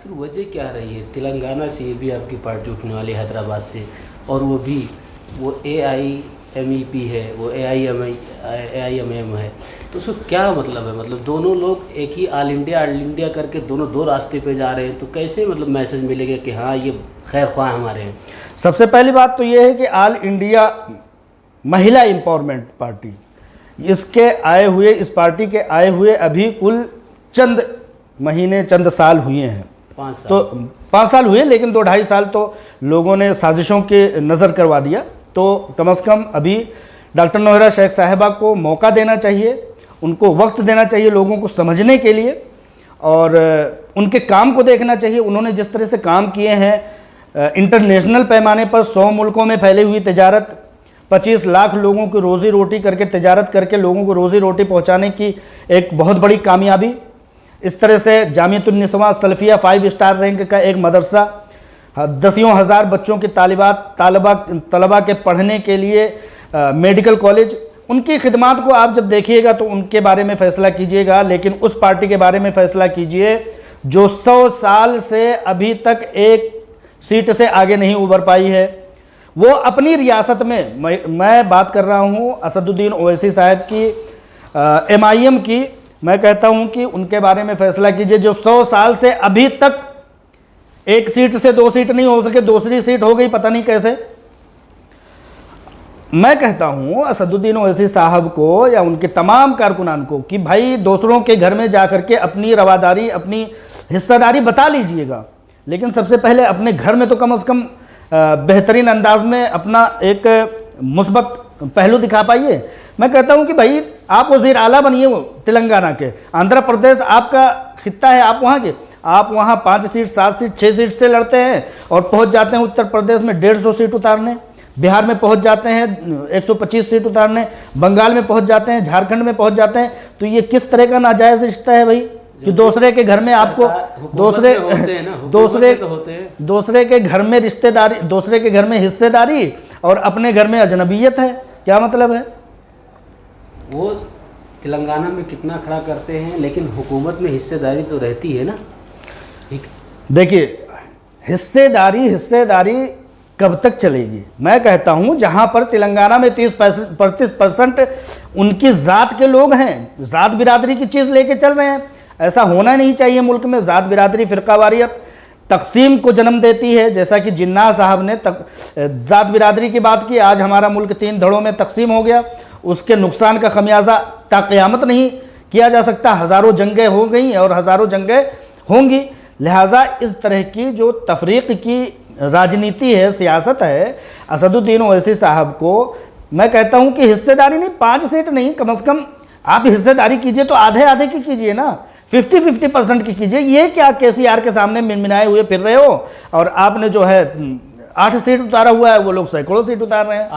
आखिर वजह क्या रही है? तेलंगाना से ये भी आपकी पार्टी उठने वाली है, हैदराबाद से, और वो भी वो AIMEP है, वो AIMM है, तो उसको क्या मतलब है? मतलब दोनों लोग एक ही ऑल इंडिया करके दोनों दो रास्ते पे जा रहे हैं, तो कैसे मतलब मैसेज मिलेगा कि हाँ ये खैर ख्वाह हमारे हैं? सबसे पहली बात तो ये है कि ऑल इंडिया महिला एम्पावरमेंट पार्टी, इस पार्टी के आए हुए अभी कुल चंद महीने, चंद साल हुए हैं। 5 साल। तो 5 साल हुए, लेकिन 2-2.5 साल तो लोगों ने साजिशों के नज़र करवा दिया। तो कम से कम अभी डॉक्टर नौहरा शेख साहिबा को मौका देना चाहिए, उनको वक्त देना चाहिए लोगों को समझने के लिए, और उनके काम को देखना चाहिए। उन्होंने जिस तरह से काम किए हैं, इंटरनेशनल पैमाने पर 100 मुल्कों में फैली हुई तिजारत, 25 लाख लोगों की रोज़ी रोटी करके, तिजारत करके लोगों को रोज़ी रोटी पहुंचाने की एक बहुत बड़ी कामयाबी। इस तरह से जामियतुन निस्वा सलफिया 5 स्टार रैंक का एक मदरसा, दसियों हज़ार बच्चों की तलबा के पढ़ने के लिए मेडिकल कॉलेज, उनकी खिदमात को आप जब देखिएगा तो उनके बारे में फ़ैसला कीजिएगा। लेकिन उस पार्टी के बारे में फ़ैसला कीजिए जो 100 साल से अभी तक एक सीट से आगे नहीं उभर पाई है। वो अपनी रियासत में, मैं बात कर रहा हूँ असदुद्दीन ओवैसी साहब की, MIM की, मैं कहता हूँ कि उनके बारे में फ़ैसला कीजिए जो 100 साल से अभी तक एक सीट से 2 सीट नहीं हो सके, दूसरी सीट हो गई, पता नहीं कैसे। मैं कहता हूँ असदुद्दीन ओवैसी साहब को या उनके तमाम कारकुनान को कि भाई दूसरों के घर में जा करके अपनी रवादारी, अपनी हिस्सेदारी बता लीजिएगा, लेकिन सबसे पहले अपने घर में तो कम से कम बेहतरीन अंदाज में अपना एक मुस्बत पहलू दिखा पाइए। मैं कहता हूं कि भाई आप वज़ीर आला बनिए तेलंगाना के, आंध्र प्रदेश आपका खित्ता है, आप वहां के, आप वहां 5 सीट, 7 सीट, 6 सीट से लड़ते हैं और पहुंच जाते हैं उत्तर प्रदेश में 150 सीट उतारने, बिहार में पहुंच जाते हैं 125 सीट उतारने, बंगाल में पहुंच जाते हैं, झारखंड में पहुंच जाते हैं। तो ये किस तरह का नाजायज़ रिश्ता है भाई कि दूसरे के घर में आपको दूसरे के घर में रिश्तेदारी, दूसरे के घर में हिस्सेदारी और अपने घर में अजनबियत है? क्या मतलब है? वो तेलंगाना में कितना खड़ा करते हैं, लेकिन हुकूमत में हिस्सेदारी तो रहती है ना। देखिए, हिस्सेदारी कब तक चलेगी? मैं कहता हूं जहां पर तेलंगाना में 30% उनकी ज़ात के लोग हैं, ज़ात बिरादरी की चीज़ लेके चल रहे हैं। ऐसा होना नहीं चाहिए मुल्क में। ज़ात बिरादरी, फ़िरकावारियत तकसीम को जन्म देती है, जैसा कि जिन्ना साहब ने ज़ात बिरादरी की बात की। आज हमारा मुल्क 3 धड़ों में तकसीम हो गया, उसके नुकसान का खमियाजा ता क़यामत नहीं किया जा सकता। हज़ारों जंगें हो गई और हज़ारों जंगें होंगी। लिहाजा इस तरह की जो तफरीक की राजनीति है, सियासत है, असदुद्दीन ओवैसी साहब को मैं कहता हूँ कि हिस्सेदारी नहीं, 5 सीट नहीं, कम से कम आप हिस्सेदारी कीजिए तो आधे की कीजिए ना, 50% की कीजिए। ये क्या KCR के सामने मिनमिनाए हुए फिर रहे हो? और आपने जो है 8 सीट उतारा हुआ है, वो लोग सैकड़ों सीट उतार रहे हैं।